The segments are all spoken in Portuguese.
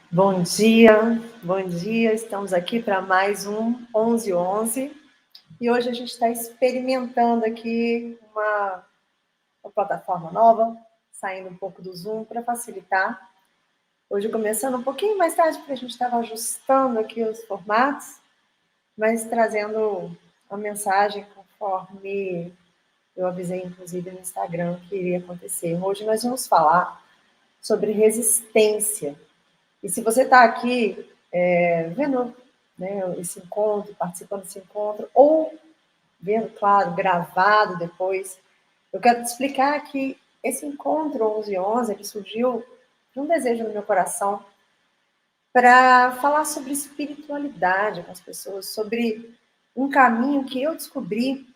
Bom dia, estamos aqui para mais um 11:11 e hoje a gente está experimentando aqui uma plataforma nova, saindo um pouco do Zoom para facilitar. Hoje começando um pouquinho mais tarde, porque a gente estava ajustando aqui os formatos, mas trazendo a mensagem conforme eu avisei, inclusive, no Instagram que iria acontecer. Hoje nós vamos falar sobre resistência. E se você está aqui vendo, né, esse encontro, participando desse encontro, ou vendo, claro, gravado depois, eu quero te explicar que esse encontro 11:11 ele surgiu de um desejo no meu coração para falar sobre espiritualidade com as pessoas, sobre um caminho que eu descobri,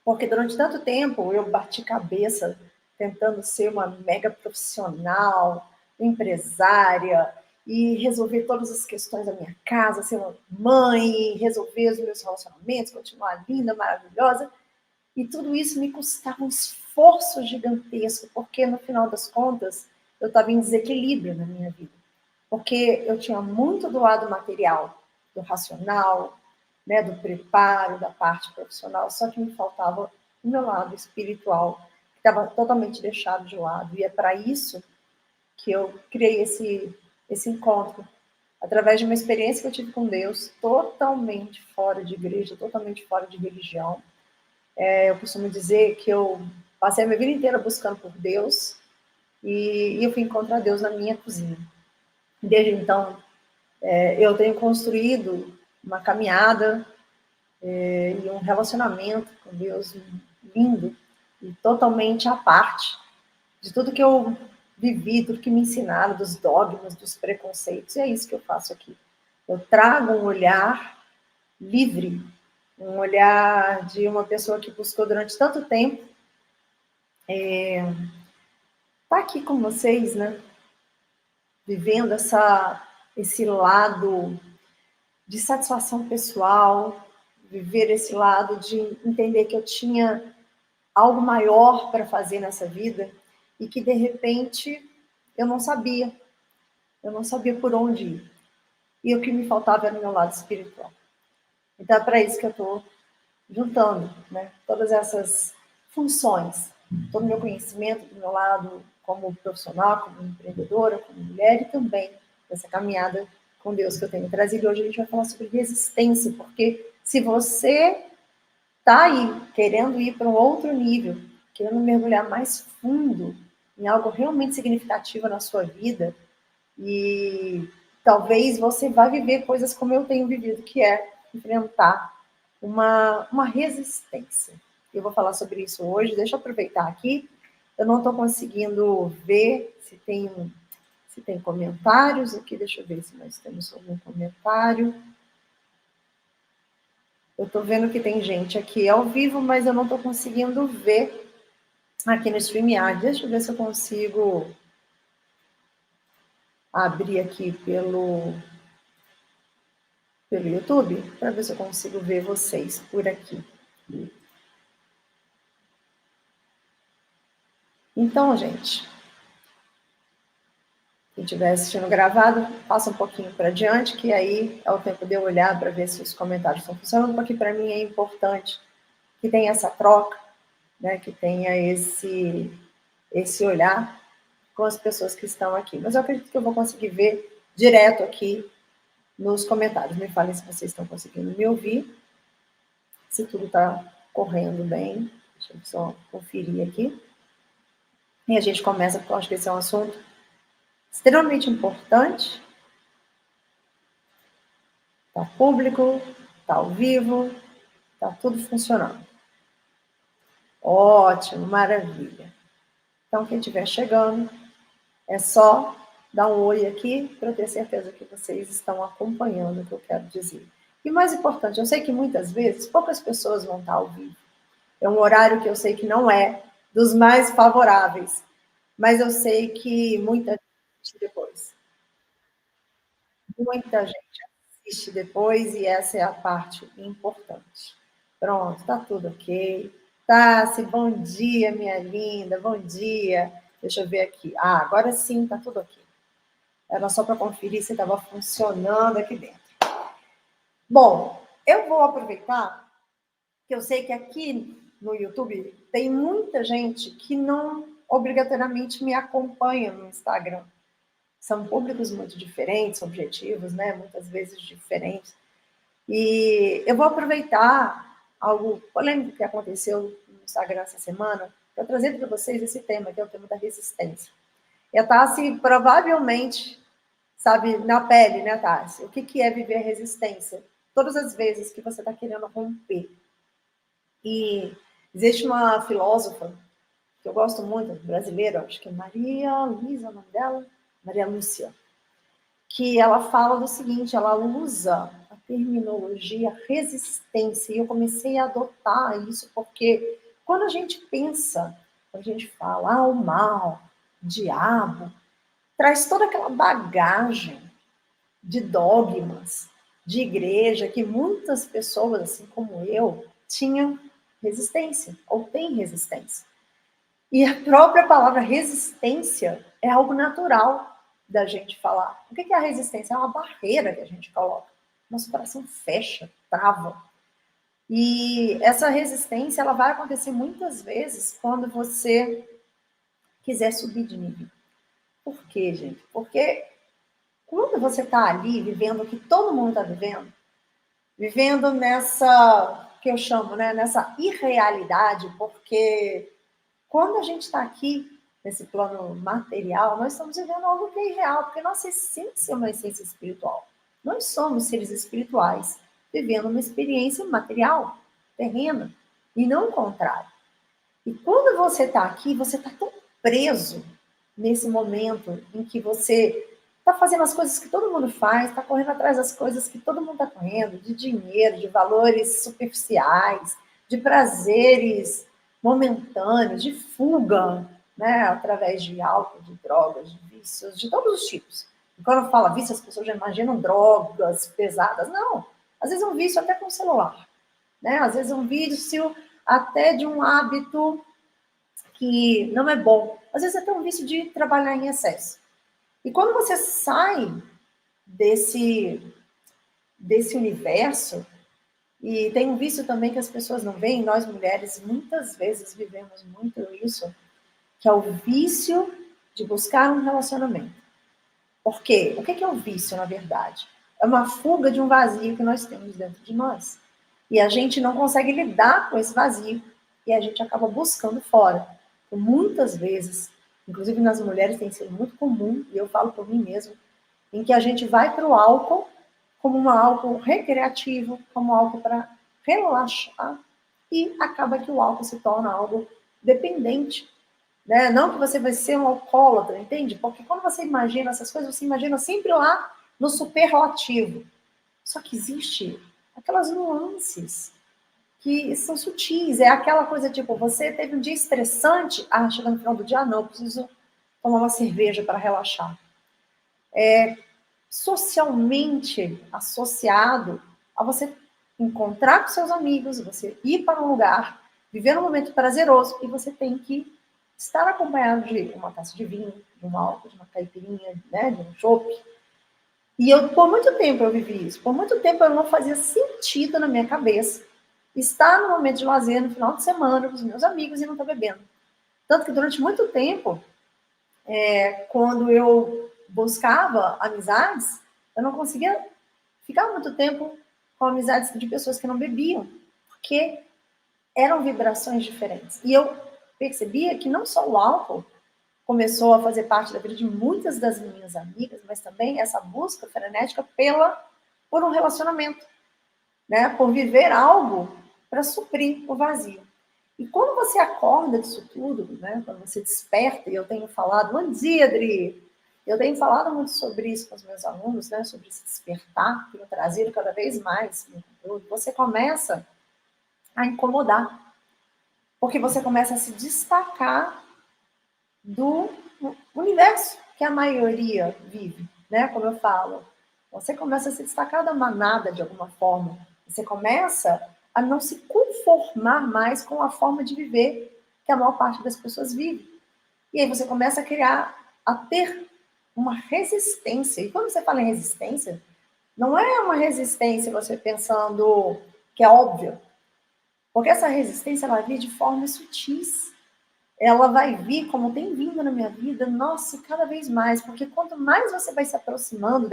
porque durante tanto tempo eu bati cabeça tentando ser uma mega profissional, empresária, e resolver todas as questões da minha casa, ser uma mãe, resolver os meus relacionamentos, continuar linda, maravilhosa. E tudo isso me custava um esforço gigantesco, porque no final das contas eu estava em desequilíbrio na minha vida. Porque eu tinha muito do lado material, do racional, né, do preparo, da parte profissional, só que me faltava o meu lado espiritual, que estava totalmente deixado de lado. E é para isso que eu criei esse encontro, através de uma experiência que eu tive com Deus, totalmente fora de igreja, totalmente fora de religião. Eu costumo dizer que eu passei a minha vida inteira buscando por Deus e eu fui encontrar Deus na minha cozinha. Desde então, eu tenho construído uma caminhada e um relacionamento com Deus lindo e totalmente à parte de tudo que eu vivi, tudo que me ensinaram, dos dogmas, dos preconceitos, e é isso que eu faço aqui. Eu trago um olhar livre, um olhar de uma pessoa que buscou durante tanto tempo estar aqui com vocês, né? Vivendo esse lado de satisfação pessoal, viver esse lado de entender que eu tinha algo maior para fazer nessa vida e que de repente eu não sabia, por onde ir. E o que me faltava era o meu lado espiritual. Então é para isso que eu estou juntando, né, todas essas funções, todo o meu conhecimento do meu lado como profissional, como empreendedora, como mulher e também dessa caminhada com Deus que eu tenho trazido. Hoje a gente vai falar sobre resistência, porque se você está aí querendo ir para um outro nível, querendo mergulhar mais fundo em algo realmente significativo na sua vida, e talvez você vá viver coisas como eu tenho vivido, que é enfrentar uma resistência. Eu vou falar sobre isso hoje. Deixa eu aproveitar aqui. Eu não estou conseguindo ver se tem comentários aqui. Deixa eu ver se nós temos algum comentário. Eu estou vendo que tem gente aqui ao vivo, mas eu não estou conseguindo ver aqui no StreamYard. Deixa eu ver se eu consigo abrir aqui pelo YouTube, para ver se eu consigo ver vocês por aqui. Então, gente, quem estiver assistindo gravado, passa um pouquinho para diante, que aí é o tempo de eu olhar para ver se os comentários estão funcionando, porque para mim é importante que tenha essa troca, né, que tenha esse olhar com as pessoas que estão aqui. Mas eu acredito que eu vou conseguir ver direto aqui nos comentários. Me falem se vocês estão conseguindo me ouvir, se tudo está correndo bem. Deixa eu só conferir aqui. E a gente começa, porque eu acho que esse é um assunto extremamente importante. Está público, está ao vivo, está tudo funcionando. Ótimo, maravilha. Então, quem estiver chegando, é só dar um oi aqui para eu ter certeza que vocês estão acompanhando o que eu quero dizer. E mais importante, eu sei que muitas vezes poucas pessoas vão estar ao vivo. É um horário que eu sei que não é dos mais favoráveis, mas eu sei que muita gente depois. Muita gente assiste depois e essa é a parte importante. Pronto, tá tudo ok. Tassi, bom dia, minha linda, bom dia. Deixa eu ver aqui. Ah, agora sim, tá tudo ok. Era só para conferir se estava funcionando aqui dentro. Bom, eu vou aproveitar que eu sei que aqui no YouTube tem muita gente que não obrigatoriamente me acompanha no Instagram. São públicos muito diferentes, objetivos, né? Muitas vezes diferentes. E eu vou aproveitar algo polêmico que aconteceu no Instagram essa semana para trazer para vocês esse tema, que é o tema da resistência. E a Tassi provavelmente sabe na pele, né, Tassi? O que é viver resistência? Todas as vezes que você está querendo romper. E existe uma filósofa que eu gosto muito, brasileira, acho que é Maria Luísa, o nome dela? Maria Lúcia, que ela fala do seguinte, ela usa a terminologia resistência, e eu comecei a adotar isso porque quando a gente pensa, quando a gente fala, o mal, o diabo, traz toda aquela bagagem de dogmas, de igreja, que muitas pessoas, assim como eu, tinham resistência, ou têm resistência. E a própria palavra resistência é algo natural da gente falar. O que é a resistência? É uma barreira que a gente coloca. Nosso coração fecha, trava. E essa resistência ela vai acontecer muitas vezes quando você quiser subir de nível. Por quê, gente? Porque quando você está ali vivendo o que todo mundo está vivendo nessa, que eu chamo, né, nessa irrealidade, porque quando a gente está aqui nesse plano material, nós estamos vivendo algo que é irreal, porque nossa essência é uma essência espiritual. Nós somos seres espirituais, vivendo uma experiência material, terrena, e não o contrário. E quando você está aqui, você está tão preso nesse momento em que você está fazendo as coisas que todo mundo faz, está correndo atrás das coisas que todo mundo está correndo, de dinheiro, de valores superficiais, de prazeres momentâneos, de fuga, né, através de álcool, de drogas, de vícios, de todos os tipos. E quando eu falo vício, as pessoas já imaginam drogas pesadas. Não, às vezes é um vício até com o celular, né? Às vezes é um vício até de um hábito que não é bom. Às vezes é até um vício de trabalhar em excesso. E quando você sai desse universo, e tem um vício também que as pessoas não veem, nós mulheres muitas vezes vivemos muito isso, que é o vício de buscar um relacionamento. Por quê? O que é o vício, na verdade? É uma fuga de um vazio que nós temos dentro de nós. E a gente não consegue lidar com esse vazio e a gente acaba buscando fora. Então, muitas vezes, inclusive nas mulheres tem sido muito comum, e eu falo por mim mesmo, em que a gente vai para o álcool como algo recreativo, como algo para relaxar, e acaba que o álcool se torna algo dependente. Né? Não que você vai ser um alcoólatra, entende? Porque quando você imagina essas coisas, você imagina sempre lá no superlativo. Só que existe aquelas nuances que são sutis. É aquela coisa tipo, você teve um dia estressante, chega no final do dia, não, preciso tomar uma cerveja para relaxar. Socialmente associado a você encontrar com seus amigos, você ir para um lugar, viver um momento prazeroso, e você tem que estar acompanhado de uma taça de vinho, de um álcool, de uma caipirinha, né, de um chopp. E eu, por muito tempo eu vivi isso. Por muito tempo eu não fazia sentido na minha cabeça estar no momento de lazer, no final de semana, com os meus amigos e não estar bebendo. Tanto que durante muito tempo, quando eu buscava amizades, eu não conseguia ficar muito tempo com amizades de pessoas que não bebiam, porque eram vibrações diferentes. E eu percebia que não só o álcool começou a fazer parte da vida de muitas das minhas amigas, mas também essa busca frenética por um relacionamento, né? Por viver algo para suprir o vazio. E quando você acorda disso tudo, né? Quando você desperta, e eu tenho falado, bom dia, Adri, eu tenho falado muito sobre isso com os meus alunos, né? Sobre esse despertar, tenho trazido cada vez mais. Você começa a incomodar, porque você começa a se destacar do universo que a maioria vive, né? Como eu falo, você começa a se destacar da manada de alguma forma. Você começa a não se conformar mais com a forma de viver que a maior parte das pessoas vive. E aí você começa a criar, a ter uma resistência. E quando você fala em resistência, não é uma resistência você pensando que é óbvio, porque essa resistência ela vem de formas sutis. Ela vai vir, como tem vindo na minha vida, nossa, cada vez mais, porque quanto mais você vai se aproximando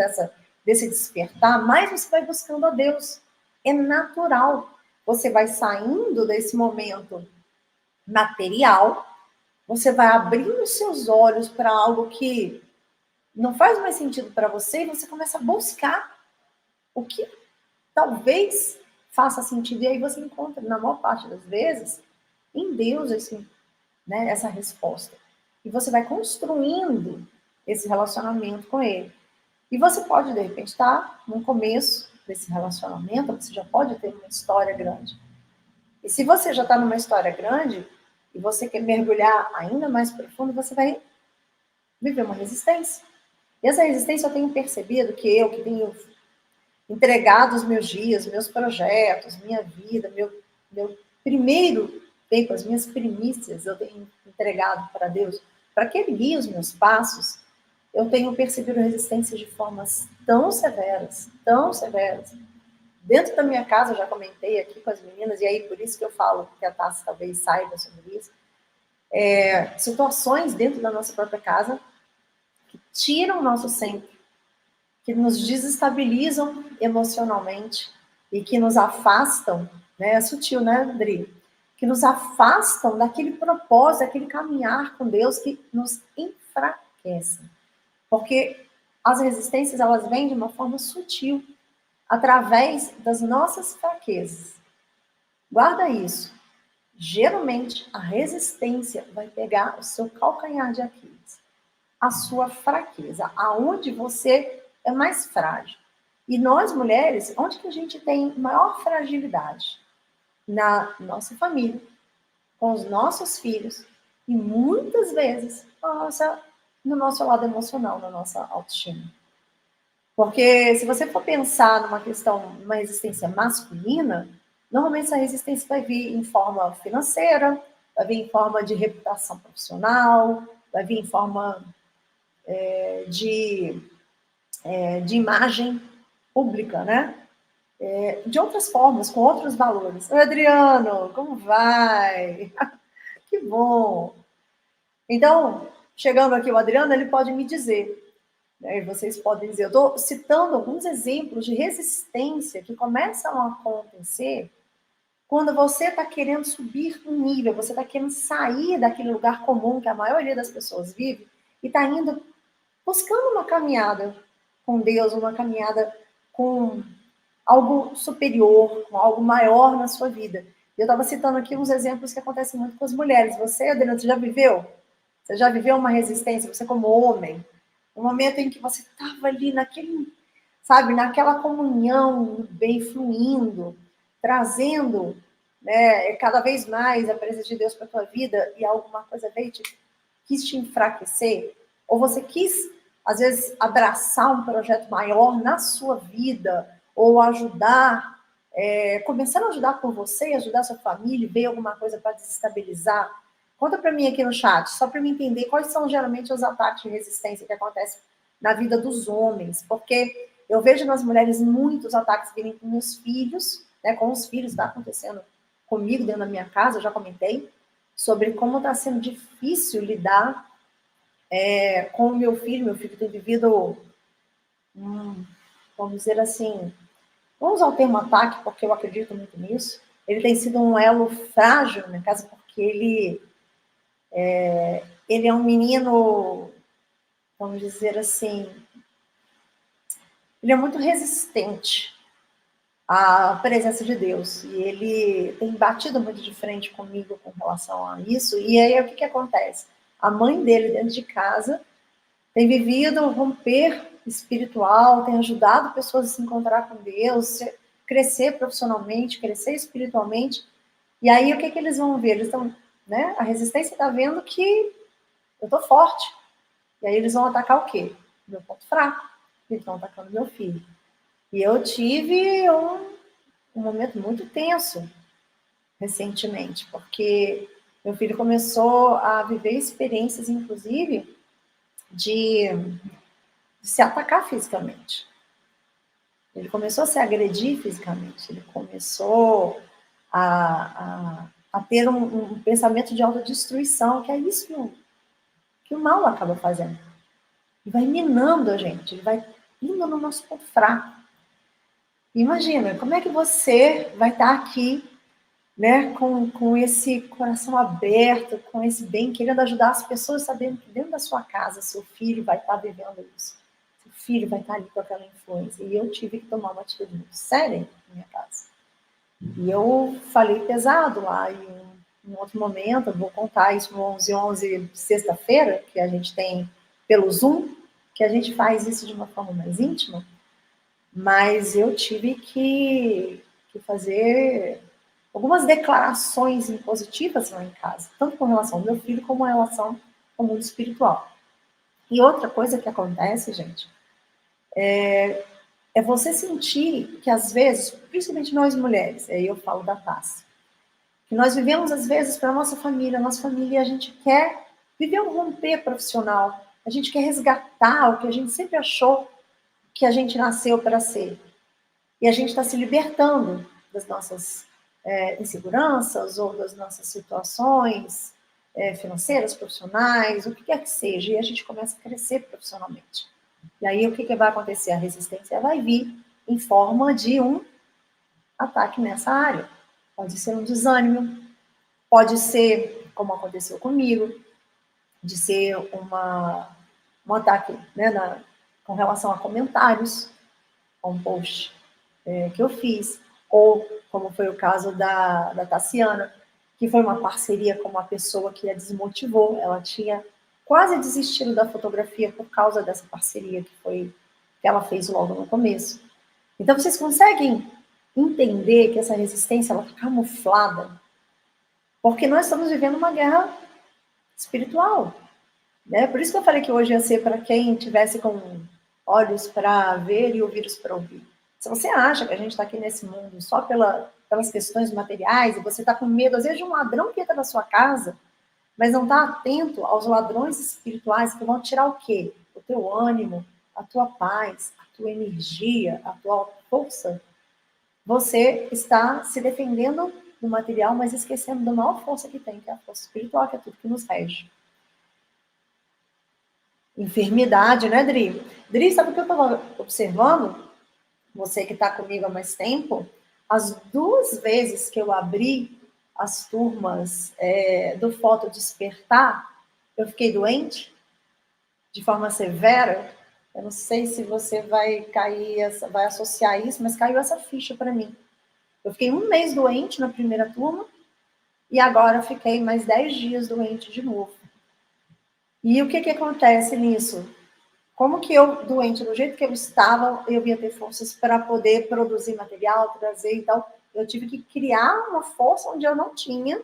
desse despertar, mais você vai buscando a Deus. É natural. Você vai saindo desse momento material, você vai abrindo os seus olhos para algo que não faz mais sentido para você e você começa a buscar o que talvez faça sentido. E aí você encontra, na maior parte das vezes, em Deus essa resposta. E você vai construindo esse relacionamento com ele. E você pode, de repente, estar no começo desse relacionamento, você já pode ter uma história grande. E se você já está numa história grande e você quer mergulhar ainda mais profundo, você vai viver uma resistência. E essa resistência eu tenho percebido que tenho entregado os meus dias, meus projetos, minha vida, meu primeiro tempo, as minhas primícias, eu tenho entregado para Deus, para que Ele guie os meus passos, eu tenho percebido resistência de formas tão severas, tão severas. Dentro da minha casa, eu já comentei aqui com as meninas, e aí por isso que eu falo que a Tassi talvez saiba sobre isso, situações dentro da nossa própria casa que tiram o nosso centro, que nos desestabilizam emocionalmente e que nos afastam, né? É sutil, né, Adri? Que nos afastam daquele propósito, daquele caminhar com Deus que nos enfraquece. Porque as resistências, elas vêm de uma forma sutil, através das nossas fraquezas. Guarda isso. Geralmente, a resistência vai pegar o seu calcanhar de Aquiles, a sua fraqueza, aonde você é mais frágil. E nós, mulheres, onde que a gente tem maior fragilidade? Na nossa família, com os nossos filhos e muitas vezes no nosso lado emocional, na nossa autoestima. Porque se você for pensar numa questão, numa resistência masculina, normalmente essa resistência vai vir em forma financeira, vai vir em forma de reputação profissional, vai vir em forma de imagem pública, né? De outras formas, com outros valores. Oi, Adriano, como vai? Que bom! Então, chegando aqui o Adriano, ele pode me dizer, né, e vocês podem dizer, eu estou citando alguns exemplos de resistência que começam a acontecer quando você está querendo subir um nível, você está querendo sair daquele lugar comum que a maioria das pessoas vive e está indo buscando uma caminhada com Deus, uma caminhada com algo superior, com algo maior na sua vida. Eu estava citando aqui uns exemplos que acontecem muito com as mulheres. Você, Adriana, você já viveu? Você já viveu uma resistência, você como homem? Um momento em que você estava ali naquele, sabe, naquela comunhão bem fluindo, trazendo, né, cada vez mais a presença de Deus para a tua vida e alguma coisa veio quis te enfraquecer? Ou você quis, às vezes, abraçar um projeto maior na sua vida, ou ajudar, começando a ajudar por você, ajudar a sua família, ver alguma coisa para desestabilizar? Conta para mim aqui no chat, só para eu entender quais são geralmente os ataques de resistência que acontecem na vida dos homens, porque eu vejo nas mulheres muitos ataques virem com meus filhos, né, com os filhos, está acontecendo comigo dentro da minha casa, eu já comentei, sobre como está sendo difícil lidar com o meu filho tem vivido, vamos dizer assim, vamos usar o termo ataque, porque eu acredito muito nisso, ele tem sido um elo frágil na minha casa, porque ele é um menino, vamos dizer assim, ele é muito resistente à presença de Deus, e ele tem batido muito de frente comigo com relação a isso, e aí o que acontece? A mãe dele dentro de casa tem vivido um romper espiritual, tem ajudado pessoas a se encontrar com Deus, crescer profissionalmente, crescer espiritualmente. E aí o que eles vão ver? Eles estão, né? A resistência está vendo que eu tô forte. E aí eles vão atacar o quê? Meu ponto fraco. Eles estão atacando meu filho. E eu tive um momento muito tenso recentemente, porque meu filho começou a viver experiências, inclusive, de de se atacar fisicamente. Ele começou a se agredir fisicamente. Ele começou a ter um pensamento de autodestruição, que é isso que o mal acaba fazendo. Ele vai minando a gente, ele vai indo no nosso ponto fraco. Imagina, como é que você vai estar aqui, né, com esse coração aberto, com esse bem, querendo ajudar as pessoas, sabendo que dentro da sua casa, seu filho vai estar vivendo isso. Seu filho vai estar ali com aquela influência. E eu tive que tomar uma atitude muito séria na minha casa. E eu falei pesado lá em outro momento, eu vou contar isso no 11/11, sexta-feira, que a gente tem pelo Zoom, que a gente faz isso de uma forma mais íntima, mas eu tive que fazer algumas declarações impositivas lá em casa, tanto com relação ao meu filho, como com relação ao mundo espiritual. E outra coisa que acontece, gente, é você sentir que, às vezes, principalmente nós mulheres, aí eu falo da Tassi, que nós vivemos, às vezes, para a nossa família, a gente quer viver um romper profissional, a gente quer resgatar o que a gente sempre achou que a gente nasceu para ser. E a gente está se libertando das nossas inseguranças ou das nossas situações financeiras, profissionais, o que quer que seja, e a gente começa a crescer profissionalmente. E aí o que vai acontecer? A resistência vai vir em forma de um ataque nessa área. Pode ser um desânimo, pode ser, como aconteceu comigo, de ser um ataque, né, com relação a comentários, a um post que eu fiz, ou como foi o caso da Tassiana, que foi uma parceria com uma pessoa que a desmotivou, ela tinha quase desistido da fotografia por causa dessa parceria que ela fez logo no começo. Então, vocês conseguem entender que essa resistência ela está camuflada? Porque nós estamos vivendo uma guerra espiritual. Né? Por isso que eu falei que hoje ia ser para quem tivesse com olhos para ver e ouvidos para ouvir. Se você acha que a gente está aqui nesse mundo só pelas questões materiais e você está com medo, às vezes, de um ladrão que entra na sua casa, mas não está atento aos ladrões espirituais que vão tirar o quê? O teu ânimo, a tua paz, a tua energia, a tua força. Você está se defendendo do material, mas esquecendo da maior força que tem, que é a força espiritual, que é tudo que nos rege. Enfermidade, né, Dri? Dri, sabe o que eu estava observando? Você que está comigo há mais tempo, as 2 vezes que eu abri as turmas do Foto Despertar, eu fiquei doente de forma severa. Eu não sei se você vai associar isso, mas caiu essa ficha para mim. Eu fiquei 1 mês doente na primeira turma e agora fiquei mais 10 dias doente de novo. E o que acontece nisso? Como que eu, doente, do jeito que eu estava, eu ia ter forças para poder produzir material, trazer e tal. Eu tive que criar uma força onde eu não tinha,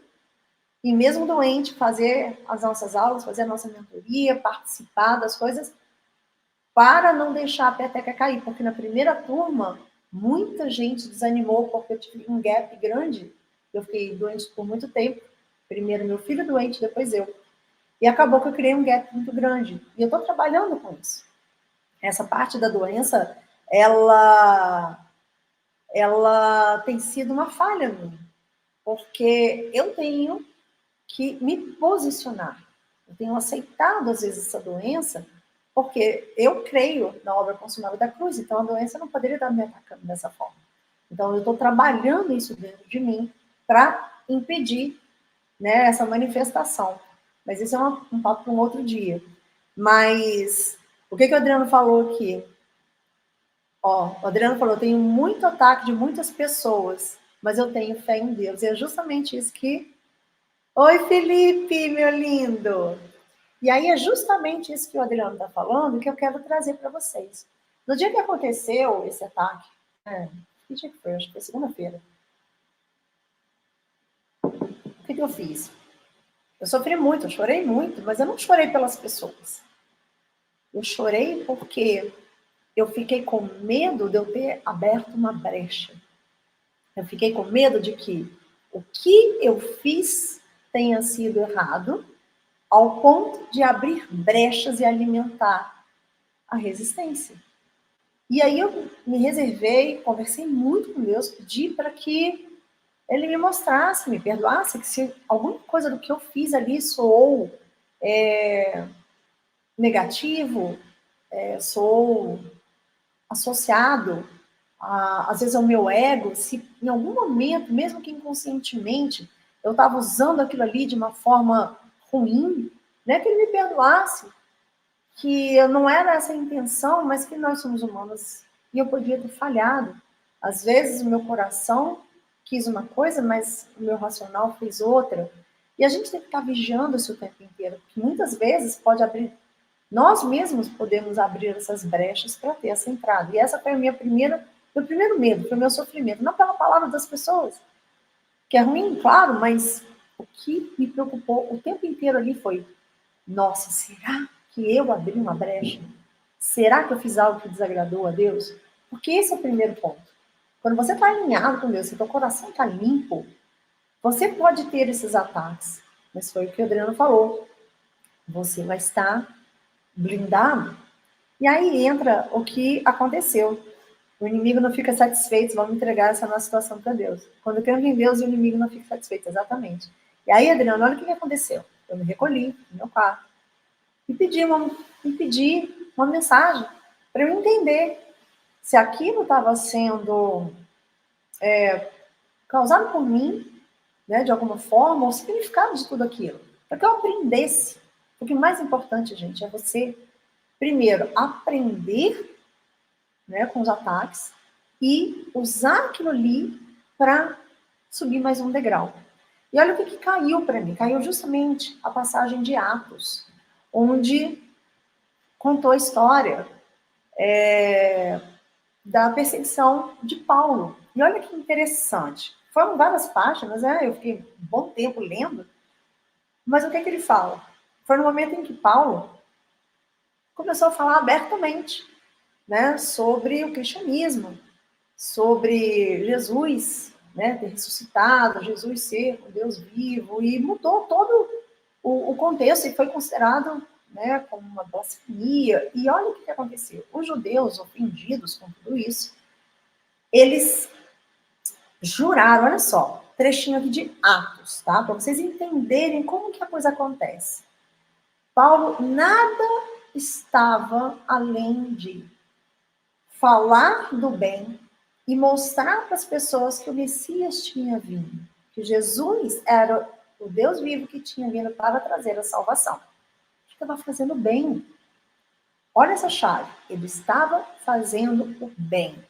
e mesmo doente, fazer as nossas aulas, fazer a nossa mentoria, participar das coisas, para não deixar a peteca cair. Porque na primeira turma, muita gente desanimou, porque eu tive um gap grande. Eu fiquei doente por muito tempo. Primeiro meu filho doente, depois eu. E acabou que eu criei um gap muito grande. E eu estou trabalhando com isso. Essa parte da doença, ela tem sido uma falha minha. Porque eu tenho que me posicionar. Eu tenho aceitado, às vezes, essa doença, porque eu creio na obra consumada da cruz. Então, a doença não poderia estar me atacando dessa forma. Então, eu estou trabalhando isso dentro de mim para impedir, né, essa manifestação. Mas isso é um papo para um outro dia. Mas o que o Adriano falou aqui? Ó, o Adriano falou, eu tenho muito ataque de muitas pessoas, mas eu tenho fé em Deus. E é justamente isso que... Oi, Felipe, meu lindo! E aí é justamente isso que o Adriano está falando que eu quero trazer para vocês. No dia que aconteceu esse ataque, que dia que foi? Acho que foi segunda-feira. O que eu fiz? Eu sofri muito, eu chorei muito, mas eu não chorei pelas pessoas. Eu chorei porque eu fiquei com medo de eu ter aberto uma brecha. Eu fiquei com medo de que o que eu fiz tenha sido errado, ao ponto de abrir brechas e alimentar a resistência. E aí eu me reservei, conversei muito com Deus, pedi para que Ele me mostrasse, me perdoasse, que se alguma coisa do que eu fiz ali soou negativo, sou associado, às vezes, ao meu ego, se em algum momento, mesmo que inconscientemente, eu estava usando aquilo ali de uma forma ruim, né, que ele me perdoasse, que não era essa a intenção, mas que nós somos humanos e eu podia ter falhado. Às vezes, o meu coração quis uma coisa, mas o meu racional fez outra. E a gente tem que estar vigiando isso o tempo inteiro, porque muitas vezes pode abrir. Nós mesmos podemos abrir essas brechas para ter essa entrada. E essa foi a meu primeiro medo, foi o meu sofrimento. Não pela palavra das pessoas, que é ruim, claro, mas o que me preocupou o tempo inteiro ali foi: nossa, será que eu abri uma brecha? Será que eu fiz algo que desagradou a Deus? Porque esse é o primeiro ponto. Quando você está alinhado com Deus, se teu coração está limpo, você pode ter esses ataques. Mas foi o que o Adriano falou. Você vai estar blindado. E aí entra o que aconteceu. O inimigo não fica satisfeito, vamos entregar essa nossa situação para Deus. Quando eu creio em Deus, o inimigo não fica satisfeito, exatamente. E aí, Adriano, olha o que aconteceu. Eu me recolhi no meu quarto e pedi uma mensagem para eu entender se aquilo estava sendo causado por mim, né, de alguma forma, o significado de tudo aquilo. Para que eu aprendesse. Porque o mais importante, gente, é você, primeiro, aprender, né, com os ataques e usar aquilo ali para subir mais um degrau. E olha o que caiu para mim. Caiu justamente a passagem de Atos, onde contou a história da perseguição de Paulo. E olha que interessante. Foram várias páginas, né? Eu fiquei um bom tempo lendo, mas o que ele fala? Foi no momento em que Paulo começou a falar abertamente, né, sobre o cristianismo, sobre Jesus, né, ter ressuscitado, Jesus ser o Deus vivo, e mudou todo o contexto e foi considerado, né, como uma blasfemia. E olha o que aconteceu. Os judeus, ofendidos com tudo isso, eles juraram, olha só, trechinho aqui de Atos, tá? Para vocês entenderem como que a coisa acontece. Paulo nada estava além de falar do bem e mostrar para as pessoas que o Messias tinha vindo, que Jesus era o Deus vivo que tinha vindo para trazer a salvação. Ele estava fazendo bem. Olha essa chave. Ele estava fazendo o bem.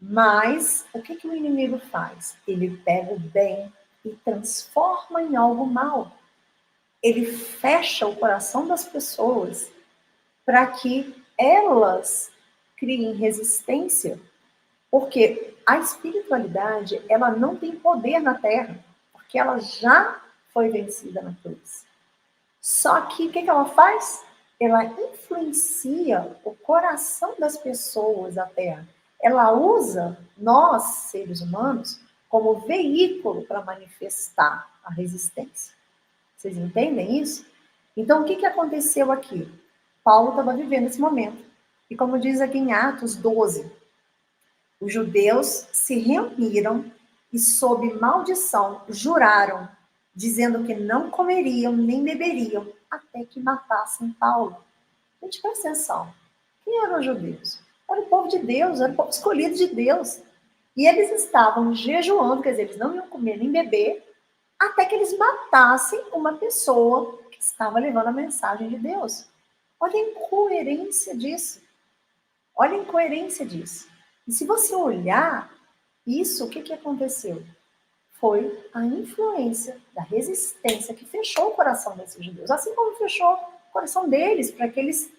Mas o que o inimigo faz? Ele pega o bem e transforma em algo mal. Ele fecha o coração das pessoas para que elas criem resistência, porque a espiritualidade, ela não tem poder na Terra, porque ela já foi vencida na cruz. Só que o que ela faz? Ela influencia o coração das pessoas da Terra. Ela usa nós, seres humanos, como veículo para manifestar a resistência. Vocês entendem isso? Então, o que aconteceu aqui? Paulo estava vivendo esse momento. E como diz aqui em Atos 12, os judeus se reuniram e, sob maldição, juraram, dizendo que não comeriam nem beberiam até que matassem Paulo. Gente, presta atenção. Quem eram os judeus? Era o povo de Deus, era o povo escolhido de Deus. E eles estavam jejuando, quer dizer, eles não iam comer nem beber, até que eles matassem uma pessoa que estava levando a mensagem de Deus. Olha a incoerência disso. Olha a incoerência disso. E se você olhar isso, o que aconteceu? Foi a influência da resistência que fechou o coração desses judeus, assim como fechou o coração deles, para que eles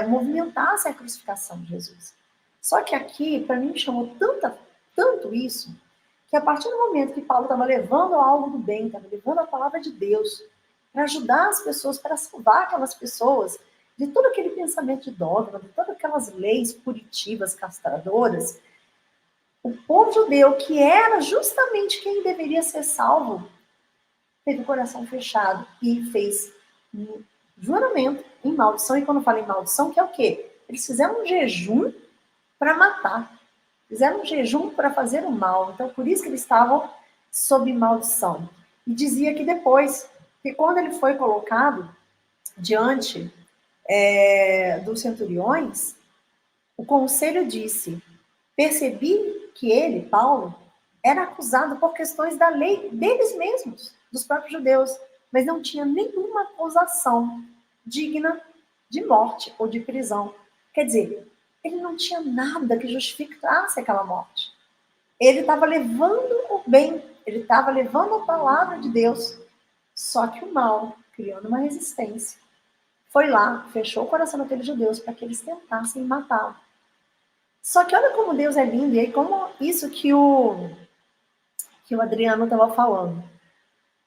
movimentassem a crucificação de Jesus. Só que aqui, para mim, me chamou tanto isso, que a partir do momento que Paulo estava levando algo do bem, estava levando a palavra de Deus para ajudar as pessoas, para salvar aquelas pessoas de todo aquele pensamento de dogma, de todas aquelas leis punitivas, castradoras, o povo judeu, que era justamente quem deveria ser salvo, teve o coração fechado e fez juramento em maldição. E quando fala em maldição, que é o quê? Eles fizeram um jejum para matar. Fizeram um jejum para fazer o mal. Então, por isso que eles estavam sob maldição. E dizia que depois, que quando ele foi colocado diante dos centuriões, o conselho disse: percebi que ele, Paulo, era acusado por questões da lei deles mesmos, dos próprios judeus, mas não tinha nenhuma acusação digna de morte ou de prisão. Quer dizer, ele não tinha nada que justificasse aquela morte. Ele estava levando o bem, ele estava levando a palavra de Deus, só que o mal, criando uma resistência, foi lá, fechou o coração daqueles judeus para que eles tentassem matá-lo. Só que olha como Deus é lindo, e aí como isso que o Adriano estava falando.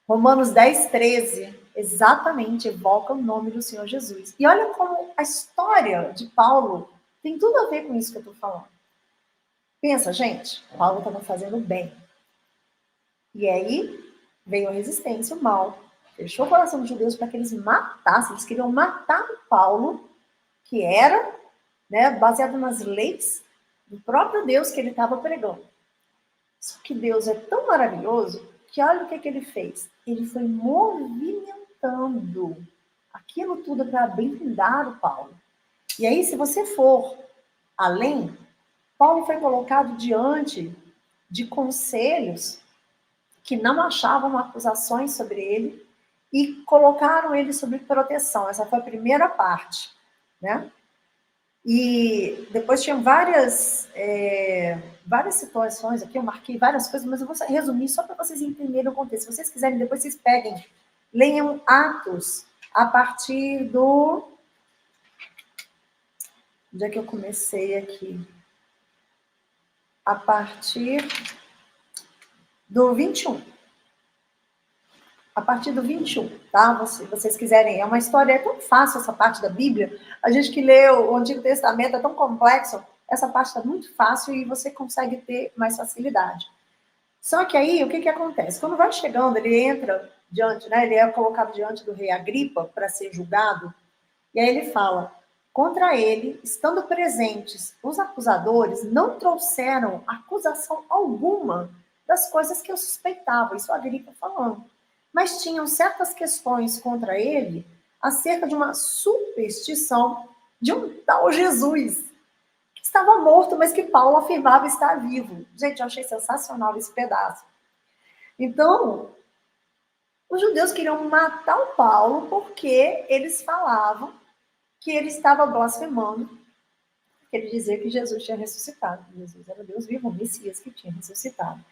Romanos 10, 13, exatamente evoca o nome do Senhor Jesus. E olha como a história de Paulo tem tudo a ver com isso que eu estou falando. Pensa, gente, Paulo estava fazendo bem. E aí veio a resistência, o mal. Fechou o coração dos judeus para que eles matassem. Eles queriam matar o Paulo, que era baseado nas leis do próprio Deus que ele estava pregando. Só que Deus é tão maravilhoso que olha o que ele fez. Ele foi movimentando aquilo tudo para blindar o Paulo. E aí, se você for além, Paulo foi colocado diante de conselhos que não achavam acusações sobre ele e colocaram ele sob proteção. Essa foi a primeira parte, né? E depois tinham várias situações aqui, eu marquei várias coisas, mas eu vou resumir só para vocês entenderem o contexto. Se vocês quiserem, depois vocês peguem, leiam Atos a partir do... Onde é que eu comecei aqui? A partir do 21. A partir do 21, tá? Se vocês quiserem, é uma história, é tão fácil essa parte da Bíblia. A gente que lê o Antigo Testamento é tão complexo, essa parte está muito fácil e você consegue ter mais facilidade. Só que aí, o que acontece? Quando vai chegando, ele entra diante, né? Ele é colocado diante do rei Agripa para ser julgado, e aí ele fala: contra ele, estando presentes os acusadores, não trouxeram acusação alguma das coisas que eu suspeitava, isso Agripa falando. Mas tinham certas questões contra ele acerca de uma superstição de um tal Jesus, que estava morto, mas que Paulo afirmava estar vivo. Gente, eu achei sensacional esse pedaço. Então, os judeus queriam matar o Paulo porque eles falavam que ele estava blasfemando, que ele dizia que Jesus tinha ressuscitado. Jesus era Deus vivo, o Messias que tinha ressuscitado.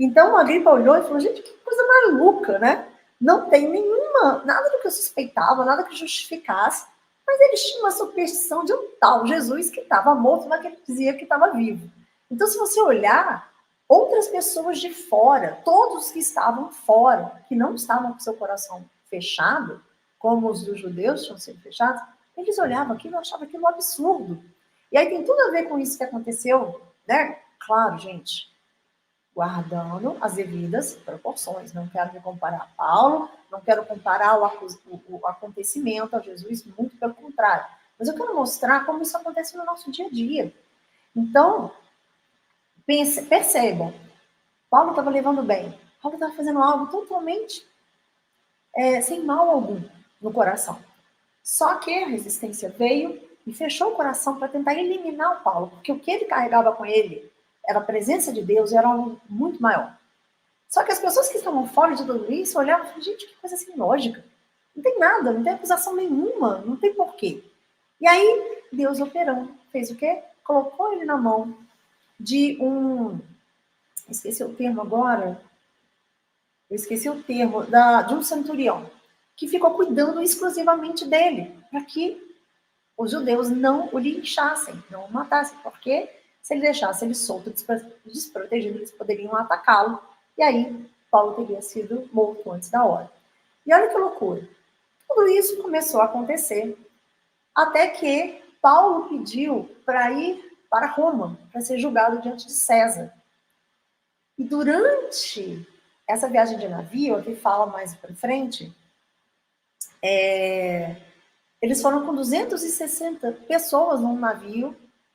Então, a Agripa olhou e falou: gente, que coisa maluca, né? Não tem nada do que eu suspeitava, nada que justificasse, mas eles tinham uma superstição de um tal Jesus que estava morto, mas que ele dizia que estava vivo. Então, se você olhar, outras pessoas de fora, todos que estavam fora, que não estavam com seu coração fechado, como os dos judeus tinham sido fechados, eles olhavam aquilo e achavam aquilo um absurdo. E aí tem tudo a ver com isso que aconteceu, né? Claro, gente, guardando as devidas proporções. Não quero me comparar a Paulo, não quero comparar o acontecimento a Jesus, muito pelo contrário. Mas eu quero mostrar como isso acontece no nosso dia a dia. Então, percebam, Paulo estava levando bem. Paulo estava fazendo algo totalmente sem mal algum no coração. Só que a resistência veio e fechou o coração para tentar eliminar o Paulo, porque o que ele carregava com ele era a presença de Deus, era algo muito maior. Só que as pessoas que estavam fora de tudo isso olhavam e falavam: gente, que coisa assim lógica. Não tem nada, não tem acusação nenhuma, não tem porquê. E aí, Deus operando, fez o quê? Colocou ele na mão de esqueci o termo agora, de um centurião, que ficou cuidando exclusivamente dele, para que os judeus não o linchassem, não o matassem, porque se ele deixasse ele solto, desprotegido, eles poderiam atacá-lo, e aí Paulo teria sido morto antes da hora. E olha que loucura. Tudo isso começou a acontecer, até que Paulo pediu para ir para Roma, para ser julgado diante de César. E durante essa viagem de navio, aqui fala mais para frente, Eles foram com 260 pessoas num navio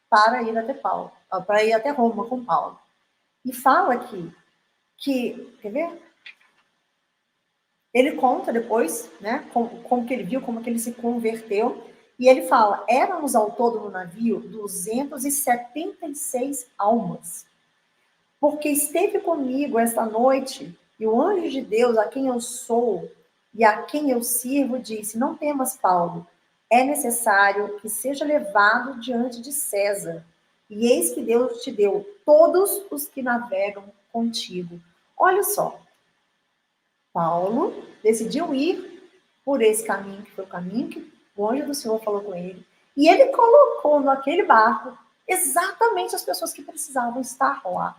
para ir até Paulo, para ir até Roma com Paulo. E fala aqui que, quer ver? Ele conta depois, né, como que ele viu, como que ele se converteu, e ele fala, éramos ao todo no navio 276 almas, porque esteve comigo esta noite, e o anjo de Deus, a quem eu sou e a quem eu sirvo, disse, não temas, Paulo, é necessário que seja levado diante de César, e eis que Deus te deu todos os que navegam contigo. Olha só, Paulo decidiu ir por esse caminho, que foi o caminho que o anjo do Senhor falou com ele. E ele colocou naquele barco exatamente as pessoas que precisavam estar lá,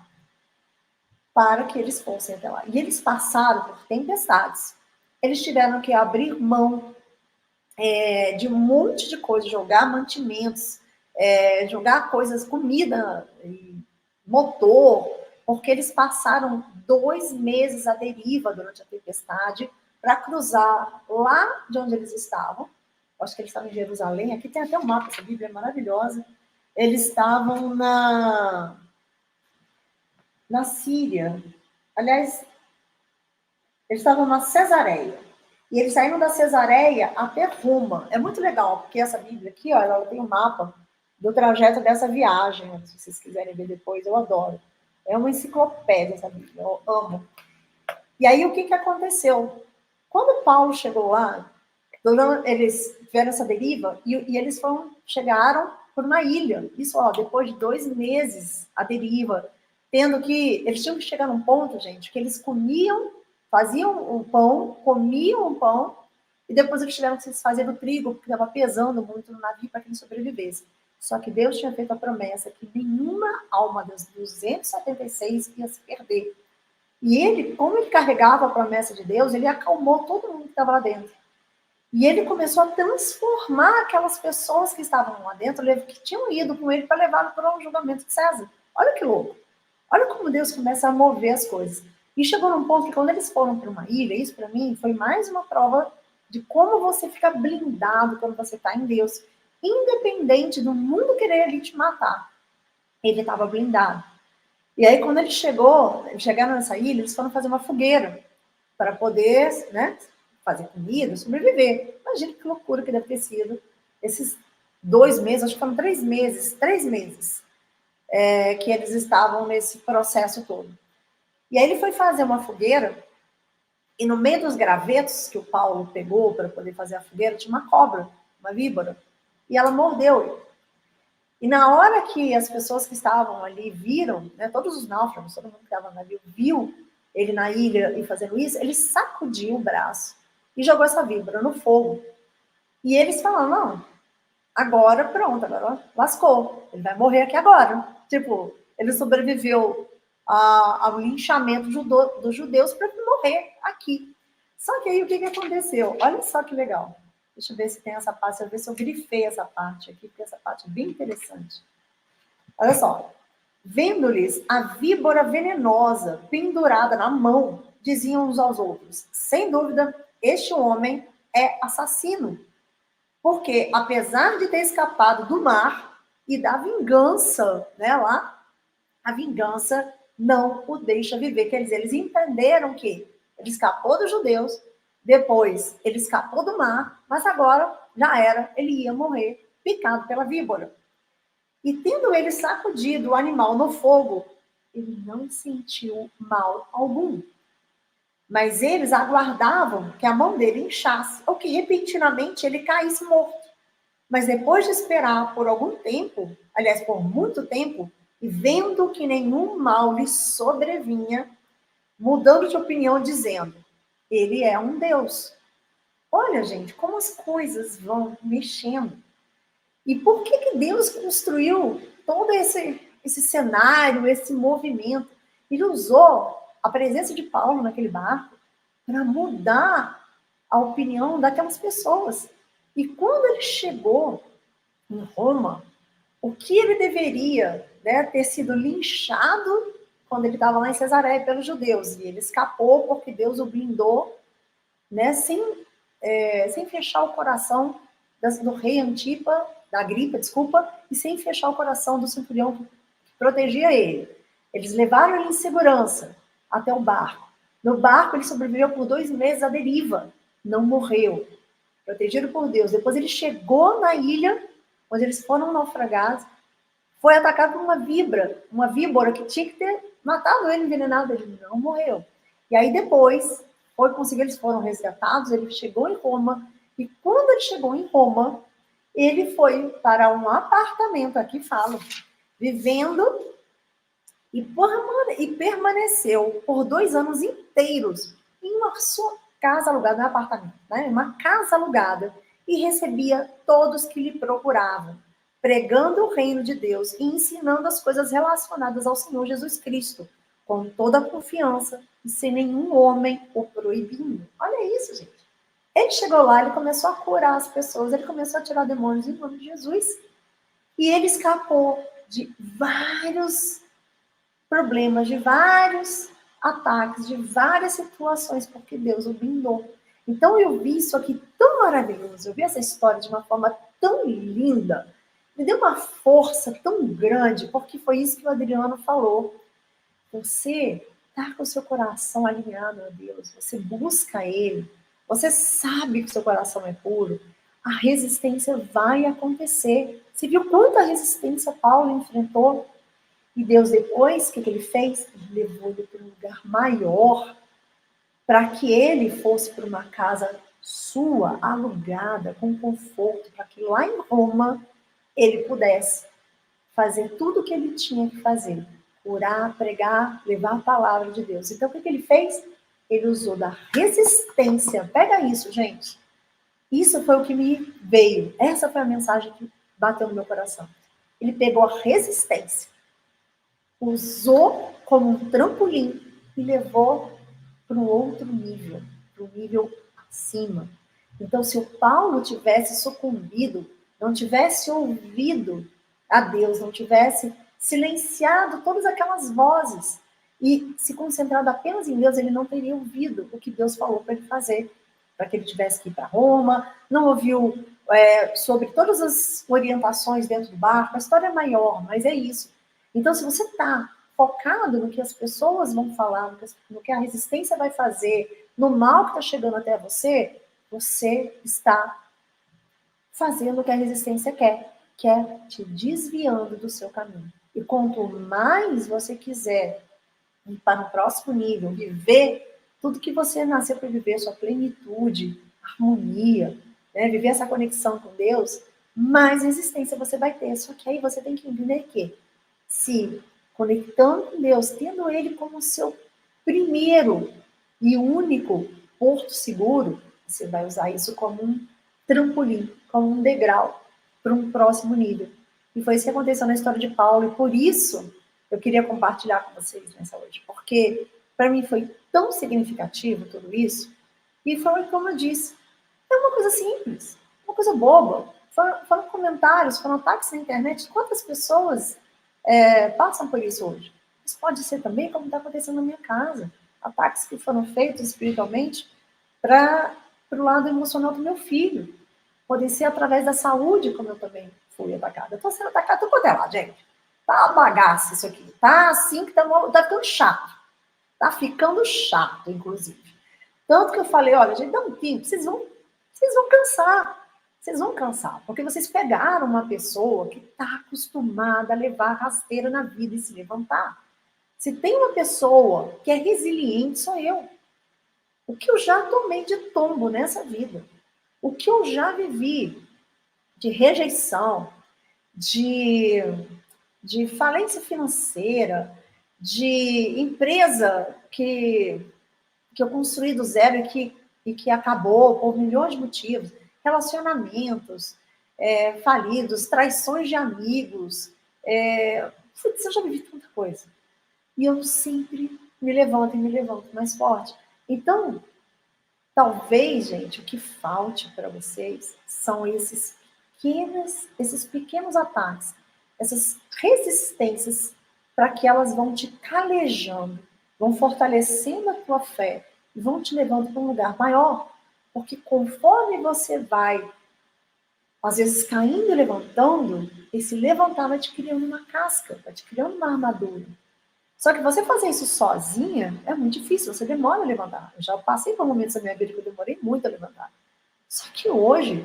para que eles fossem até lá. E eles passaram por tempestades. Eles tiveram que abrir mão de um monte de coisa, jogar mantimentos, jogar coisas, comida, motor, porque eles passaram 2 meses à deriva durante a tempestade para cruzar lá de onde eles estavam. Acho que eles estavam em Jerusalém. Aqui tem até um mapa, essa Bíblia é maravilhosa. Eles estavam na Síria. Aliás, eles estavam na Cesareia. E eles saíram da Cesareia até Roma. É muito legal, porque essa Bíblia aqui, ó, ela tem um mapa do trajeto dessa viagem. Se vocês quiserem ver depois, eu adoro. É uma enciclopédia essa Bíblia, eu amo. E aí, o que aconteceu? Quando Paulo chegou lá, eles tiveram essa deriva e eles chegaram por uma ilha. Isso, ó, depois de 2 meses, a deriva, tendo que... Eles tinham que chegar num ponto, gente, que eles comiam, faziam o pão, comiam o pão, e depois eles tiveram que se desfazer do trigo, porque estava pesando muito no navio para que eles sobrevivessem. Só que Deus tinha feito a promessa que nenhuma alma das 276 ia se perder. E ele, como ele carregava a promessa de Deus, ele acalmou todo mundo que estava lá dentro. E ele começou a transformar aquelas pessoas que estavam lá dentro, que tinham ido com ele para levá-lo para o julgamento de César. Olha que louco. Olha como Deus começa a mover as coisas. E chegou num ponto que quando eles foram para uma ilha, isso para mim foi mais uma prova de como você fica blindado quando você está em Deus. Independente do mundo querer ali te matar. Ele estava blindado. E aí, quando eles chegaram nessa ilha, eles foram fazer uma fogueira para poder, né, fazer comida, sobreviver. Imagina que loucura que deve ter sido esses 2 meses, acho que foram 3 meses, que eles estavam nesse processo todo. E aí ele foi fazer uma fogueira e no meio dos gravetos que o Paulo pegou para poder fazer a fogueira, tinha uma cobra, uma víbora, e ela mordeu ele. E na hora que as pessoas que estavam ali viram, né, todos os náufragos, todo mundo que estava no navio, viu ele na ilha e fazendo isso, ele sacudiu o braço e jogou essa víbora no fogo. E eles falaram, não, agora pronto, agora lascou, ele vai morrer aqui agora. Tipo, ele sobreviveu ao linchamento dos judeus para morrer aqui. Só que aí o que aconteceu? Olha só que legal. Deixa eu ver se tem essa parte, deixa eu ver se eu grifei essa parte aqui, porque essa parte é bem interessante. Olha só. Vendo-lhes a víbora venenosa pendurada na mão, diziam uns aos outros, sem dúvida, este homem é assassino. Porque, apesar de ter escapado do mar e da vingança, né, lá, a vingança não o deixa viver. Quer dizer, eles entenderam que ele escapou dos judeus, depois ele escapou do mar, mas agora já era, ele ia morrer picado pela víbora. E tendo ele sacudido o animal no fogo, ele não sentiu mal algum. Mas eles aguardavam que a mão dele inchasse, ou que repentinamente ele caísse morto. Mas depois de esperar por algum tempo, aliás, por muito tempo, e vendo que nenhum mal lhe sobrevinha, mudando de opinião, dizendo, ele é um Deus. Olha, gente, como as coisas vão mexendo. E por que Deus construiu todo esse cenário, esse movimento? Ele usou a presença de Paulo naquele barco para mudar a opinião daquelas pessoas. E quando ele chegou em Roma, o que ele deveria, né, ter sido linchado quando ele estava lá em Cesareia pelos judeus, e ele escapou porque Deus o blindou, né, sem fechar o coração do rei Antipa, da Agripa, desculpa, e sem fechar o coração do centurião que protegia ele. Eles levaram ele em segurança até o barco. No barco, ele sobreviveu por 2 meses à deriva. Não morreu. Protegido por Deus. Depois ele chegou na ilha, onde eles foram naufragados, foi atacado por uma víbora que tinha que ter matado ele, envenenado. Ele não morreu. E aí depois, eles foram resgatados, ele chegou em Roma, e quando ele chegou em Roma, ele foi para um apartamento, aqui fala, vivendo e permaneceu por 2 anos inteiros em uma sua casa alugada, não é apartamento, né? Uma casa alugada, e recebia todos que lhe procuravam, pregando o reino de Deus e ensinando as coisas relacionadas ao Senhor Jesus Cristo, com toda a confiança e sem nenhum homem o proibindo. Olha isso, gente. Ele chegou lá, ele começou a curar as pessoas, ele começou a tirar demônios em nome de Jesus. E ele escapou de vários problemas, de vários ataques, de várias situações, porque Deus o blindou. Então eu vi isso aqui tão maravilhoso, eu vi essa história de uma forma tão linda, me deu uma força tão grande, porque foi isso que o Adriano falou. Você está com o seu coração alinhado a Deus, você busca Ele, você sabe que o seu coração é puro, a resistência vai acontecer. Você viu quanta resistência Paulo enfrentou? E Deus depois, o que ele fez? Ele levou ele para um lugar maior, para que ele fosse para uma casa sua, alugada, com conforto, para que lá em Roma ele pudesse fazer tudo o que ele tinha que fazer. Curar, pregar, levar a palavra de Deus. Então, o que ele fez? Ele usou da resistência. Pega isso, gente. Isso foi o que me veio. Essa foi a mensagem que bateu no meu coração. Ele pegou a resistência, usou como um trampolim e levou para um outro nível, para um nível acima. Então, se o Paulo tivesse sucumbido, não tivesse ouvido a Deus, não tivesse silenciado todas aquelas vozes e se concentrado apenas em Deus, ele não teria ouvido o que Deus falou para ele fazer, para que ele tivesse que ir para Roma, não ouviu sobre todas as orientações dentro do barco. A história é maior, mas é isso. Então, se você está focado no que as pessoas vão falar, no que a resistência vai fazer, no mal que está chegando até você, você está fazendo o que a resistência quer, que é te desviando do seu caminho. E quanto mais você quiser ir para o próximo nível, viver tudo que você nasceu para viver, sua plenitude, harmonia, né? Viver essa conexão com Deus, mais resistência você vai ter. Só que aí você tem que entender que se conectando com Deus, tendo Ele como seu primeiro e único porto seguro, você vai usar isso como um trampolim, como um degrau para um próximo nível. E foi isso que aconteceu na história de Paulo, e por isso eu queria compartilhar com vocês nessa hoje, porque para mim foi tão significativo tudo isso, e foi como eu disse, é uma coisa simples, uma coisa boba. Foram comentários, foram ataques na internet. Quantas pessoas passam por isso hoje? Isso pode ser também como está acontecendo na minha casa. Ataques que foram feitos espiritualmente para o lado emocional do meu filho. Podem ser através da saúde, como eu também fui atacada. Eu estou sendo atacada tudo quanto é lá, gente. Tá uma bagaça isso aqui. Tá assim que tá ficando chato. Tá ficando chato, inclusive. Tanto que eu falei, olha, gente, dá um tempo, vocês vão cansar. Vocês vão cansar, porque vocês pegaram uma pessoa que está acostumada a levar rasteira na vida e se levantar. Se tem uma pessoa que é resiliente, sou eu. O que eu já tomei de tombo nessa vida, o que eu já vivi de rejeição, de falência financeira, de empresa que eu construí do zero e que acabou por milhões de motivos, relacionamentos falidos, traições de amigos, eu já vivi tanta coisa. E eu sempre me levanto mais forte. Então, talvez, gente, o que falte para vocês são esses pequenos ataques, essas resistências, para que elas vão te calejando, vão fortalecendo a tua fé e vão te levando para um lugar maior. Porque conforme você vai às vezes caindo e levantando, esse levantar vai te criando uma casca, vai te criando uma armadura. Só que você fazer isso sozinha é muito difícil, você demora a levantar. Eu já passei por momentos da minha vida que eu demorei muito a levantar. Só que hoje,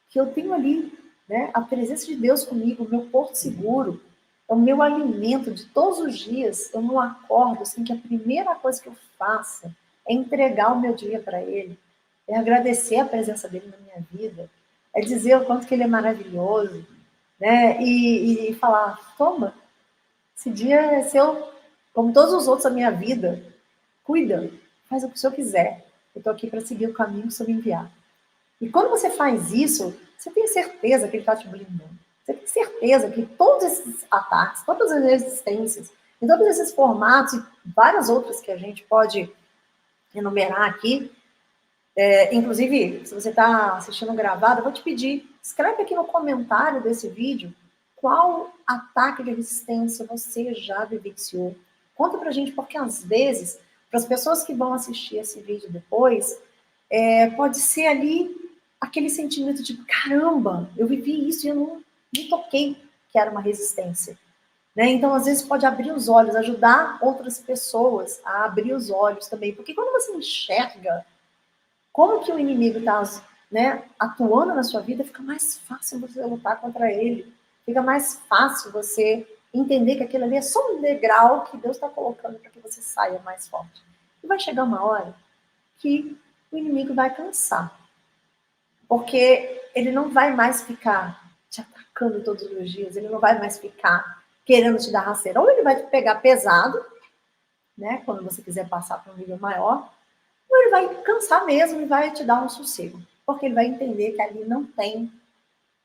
que eu tenho ali, né, a presença de Deus comigo, o meu porto seguro, é o meu alimento de todos os dias, eu não acordo assim que a primeira coisa que eu faço é entregar o meu dia para Ele, é agradecer a presença dele na minha vida, é dizer o quanto que Ele é maravilhoso, né, e falar, toma, esse dia é seu, como todos os outros da minha vida, cuida, faz o que o Senhor quiser, eu estou aqui para seguir o caminho que o Senhor me enviar. E quando você faz isso, você tem certeza que ele está te blindando. Você tem certeza que todos esses ataques, todas as resistências, em todos esses formatos e várias outras que a gente pode enumerar aqui, inclusive, se você está assistindo gravado, eu vou te pedir, escreve aqui no comentário desse vídeo qual ataque de resistência você já vivenciou. Conta pra gente, porque às vezes, para as pessoas que vão assistir esse vídeo depois, pode ser ali aquele sentimento de caramba, eu vivi isso e eu não me toquei que era uma resistência. Né? Então, às vezes, pode abrir os olhos, ajudar outras pessoas a abrir os olhos também. Porque quando você enxerga como que o inimigo está, né, atuando na sua vida, fica mais fácil você lutar contra ele. Fica mais fácil você entender que aquilo ali é só um degrau que Deus está colocando para que você saia mais forte. E vai chegar uma hora que o inimigo vai cansar. Porque ele não vai mais ficar te atacando todos os dias, ele não vai mais ficar querendo te dar rasteira. Ou ele vai te pegar pesado, né, quando você quiser passar para um nível maior, ou ele vai cansar mesmo e vai te dar um sossego. Porque ele vai entender que ali não tem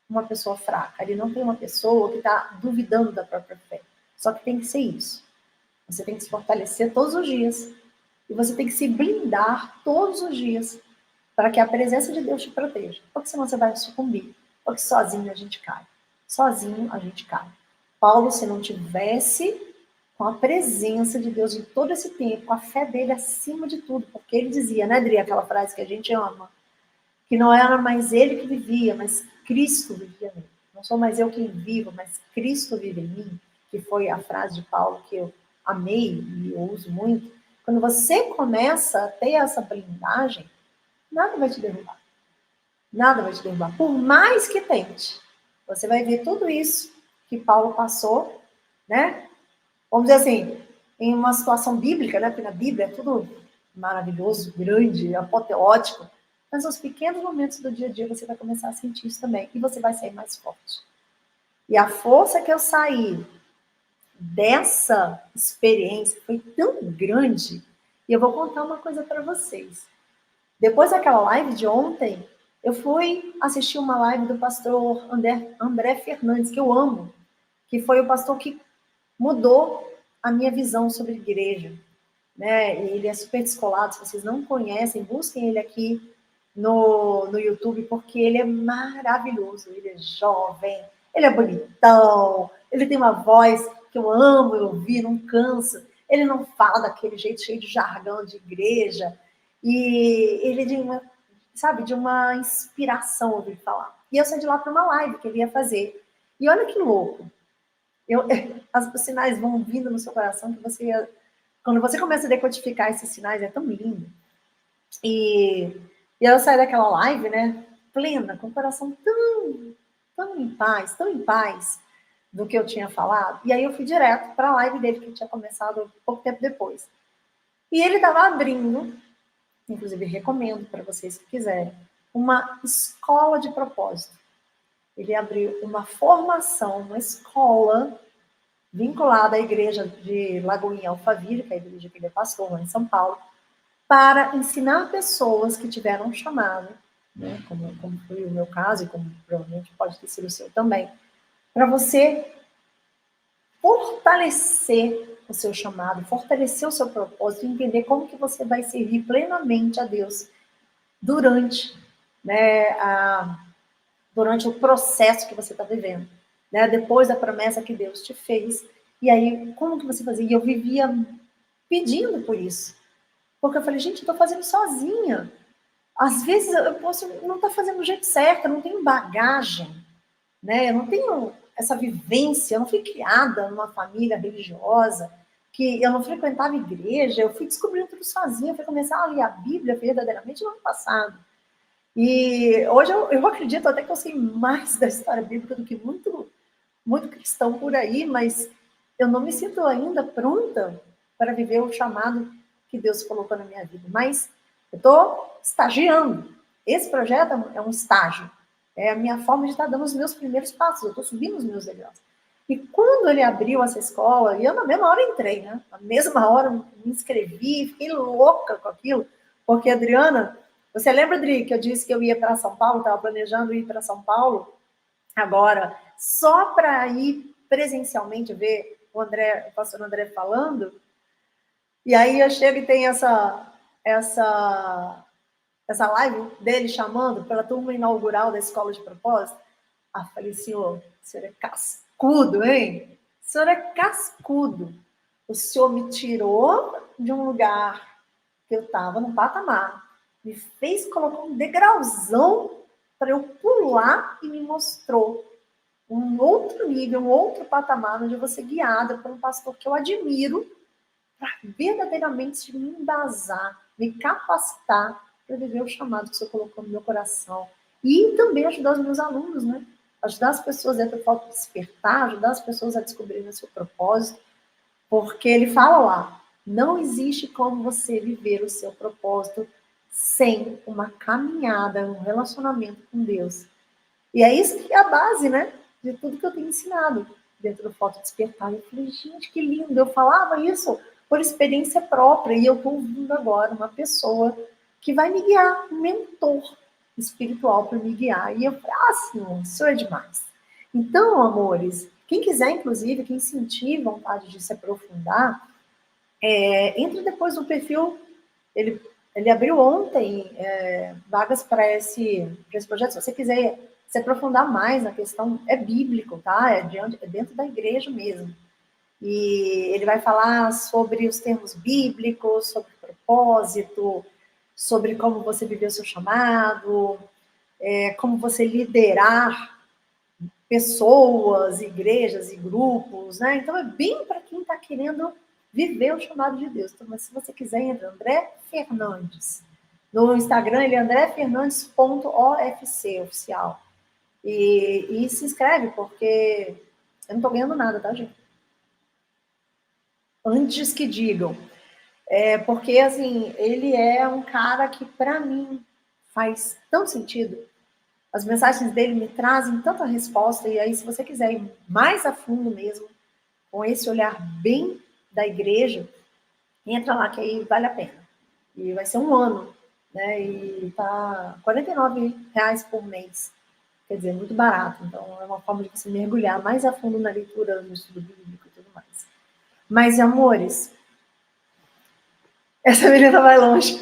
uma pessoa fraca, ali não tem uma pessoa que está duvidando da própria fé. Só que tem que ser isso. Você tem que se fortalecer todos os dias. E você tem que se blindar todos os dias para que a presença de Deus te proteja. Porque senão você vai sucumbir. Porque sozinho a gente cai. Sozinho a gente cai. Paulo, se não tivesse com a presença de Deus em todo esse tempo, com a fé dele acima de tudo, porque ele dizia, né, Adri, aquela frase que a gente ama, que não era mais ele que vivia, mas Cristo vivia nele. Não sou mais eu quem vivo, mas Cristo vive em mim, que foi a frase de Paulo que eu amei e eu uso muito. Quando você começa a ter essa blindagem, nada vai te derrubar. Nada vai te derrubar. Por mais que tente. Você vai ver tudo isso que Paulo passou, né? Vamos dizer assim, em uma situação bíblica, né? Porque na Bíblia é tudo maravilhoso, grande, apoteótico. Mas nos pequenos momentos do dia a dia você vai começar a sentir isso também. E você vai sair mais forte. E a força que eu saí dessa experiência foi tão grande. E eu vou contar uma coisa para vocês. Depois daquela live de ontem, eu fui assistir uma live do pastor André Fernandes, que eu amo, que foi o pastor que mudou a minha visão sobre igreja. Né? Ele é super descolado, se vocês não conhecem, busquem ele aqui no YouTube, porque ele é maravilhoso, ele é jovem, ele é bonitão, ele tem uma voz que eu amo eu ouvir, não cansa, ele não fala daquele jeito cheio de jargão de igreja, e ele é de uma, sabe, de uma inspiração ouvir falar. E eu saí de lá para uma live que ele ia fazer. E olha que louco, os sinais vão vindo no seu coração que você, quando você começa a decodificar esses sinais, é tão lindo. E eu saí daquela live, né, plena, com o coração tão em paz do que eu tinha falado. E aí eu fui direto para a live dele, que tinha começado pouco tempo depois. E ele estava abrindo, inclusive recomendo para vocês que quiserem, uma escola de propósito. Ele abriu uma formação, uma escola vinculada à igreja de Lagoinha Alphaville, que é a igreja que ele é pastor lá em São Paulo, para ensinar pessoas que tiveram um chamado, né, como foi o meu caso, e como provavelmente pode ter sido o seu também, para você fortalecer o seu chamado, fortalecer o seu propósito, entender como que você vai servir plenamente a Deus durante, né, durante o processo que você está vivendo, né, depois da promessa que Deus te fez. E aí, como que você fazia? E eu vivia pedindo por isso. Porque eu falei, gente, eu estou fazendo sozinha. Às vezes eu posso não estar fazendo do jeito certo, eu não tenho bagagem, né? Eu não tenho essa vivência, eu não fui criada numa família religiosa, que eu não frequentava igreja, eu fui descobrindo tudo sozinha, fui começar a ler a Bíblia verdadeiramente no ano passado. E hoje eu acredito até que eu sei mais da história bíblica do que muito cristão por aí, mas eu não me sinto ainda pronta para viver o chamado que Deus colocou na minha vida. Mas eu estou estagiando. Esse projeto é um estágio. É a minha forma de estar dando os meus primeiros passos. Eu estou subindo os meus degraus. E quando ele abriu essa escola, e eu na mesma hora entrei, né? Na mesma hora me inscrevi, fiquei louca com aquilo, porque, Adriana, você lembra, Adri, que eu disse que eu ia para São Paulo, estava planejando ir para São Paulo, agora, só para ir presencialmente ver o pastor André falando, e aí eu chego e tem essa live dele chamando pela turma inaugural da Escola de Propósito. Ah, falei, senhor é cascudo, hein? O senhor é cascudo. O senhor me tirou de um lugar que eu estava no patamar, me fez colocar um degrauzão para eu pular e me mostrou um outro nível, um outro patamar, onde eu vou ser guiada por um pastor que eu admiro, para verdadeiramente me embasar, me capacitar para viver o chamado que o Senhor colocou no meu coração. E também ajudar os meus alunos, né? Ajudar as pessoas a ter falta de despertar, ajudar as pessoas a descobrirem o seu propósito, porque ele fala lá, não existe como você viver o seu propósito sem uma caminhada, um relacionamento com Deus. E é isso que é a base, né? De tudo que eu tenho ensinado dentro do Foto Despertar. Eu falei, gente, que lindo. Eu falava isso por experiência própria e eu estou ouvindo agora uma pessoa que vai me guiar, um mentor espiritual para me guiar. E eu falei, senhor, isso é demais. Então, amores, quem quiser, inclusive, quem sentir vontade de se aprofundar, entre depois no perfil, ele abriu ontem vagas para esse projeto. Se você quiser se aprofundar mais na questão, é bíblico, tá? É dentro da igreja mesmo. E ele vai falar sobre os termos bíblicos, sobre propósito, sobre como você viver o seu chamado, como você liderar pessoas, igrejas e grupos, né? Então é bem para quem está querendo viver o chamado de Deus. Então, mas se você quiser, entra André Fernandes. No Instagram ele é andrefernandes.ofc, oficial. E se inscreve, porque eu não estou ganhando nada, tá, gente? Antes que digam. Porque, assim, ele é um cara que, para mim, faz tanto sentido. As mensagens dele me trazem tanta resposta, e aí, se você quiser ir mais a fundo mesmo, com esse olhar bem da igreja, entra lá, que aí vale a pena. E vai ser um ano, né? E tá R$49 por mês. Quer dizer, muito barato. Então, é uma forma de você mergulhar mais a fundo na leitura, no estudo bíblico e tudo mais. Mas, amores, essa menina vai longe.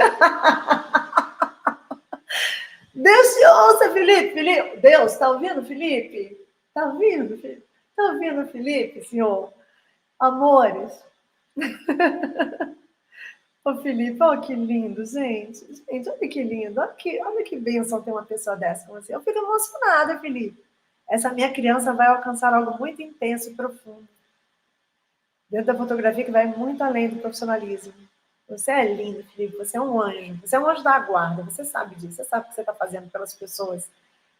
Deus te ouça, Felipe. Felipe. Deus, tá ouvindo, Felipe? Tá ouvindo, Felipe? Tá ouvindo, Felipe, senhor? Amores. Ô, Felipe, olha que lindo, gente. Gente, olha que lindo. Olha que bênção ter uma pessoa dessa com você. Eu fico emocionada, Felipe. Essa minha criança vai alcançar algo muito intenso e profundo. Dentro da fotografia que vai muito além do profissionalismo. Você é lindo, Felipe. Você é um anjo. Você é um anjo da guarda. Você sabe disso. Você sabe o que você está fazendo pelas pessoas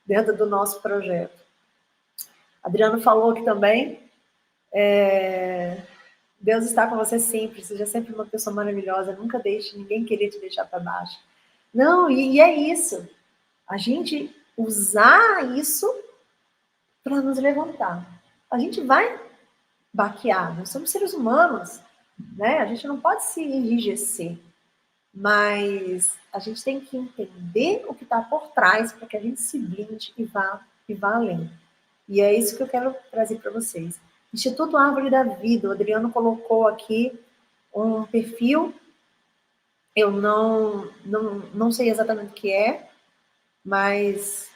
dentro do nosso projeto. Adriano falou aqui também. Deus está com você sempre. Seja sempre uma pessoa maravilhosa. Nunca deixe ninguém querer te deixar para baixo. Não, e é isso. A gente usar isso para nos levantar. A gente vai baquear. Nós somos seres humanos, né? A gente não pode se enrijecer. Mas a gente tem que entender o que está por trás para que a gente se blinde e vá além. E é isso que eu quero trazer para vocês. Instituto Árvore da Vida, o Adriano colocou aqui um perfil, eu não sei exatamente o que é, mas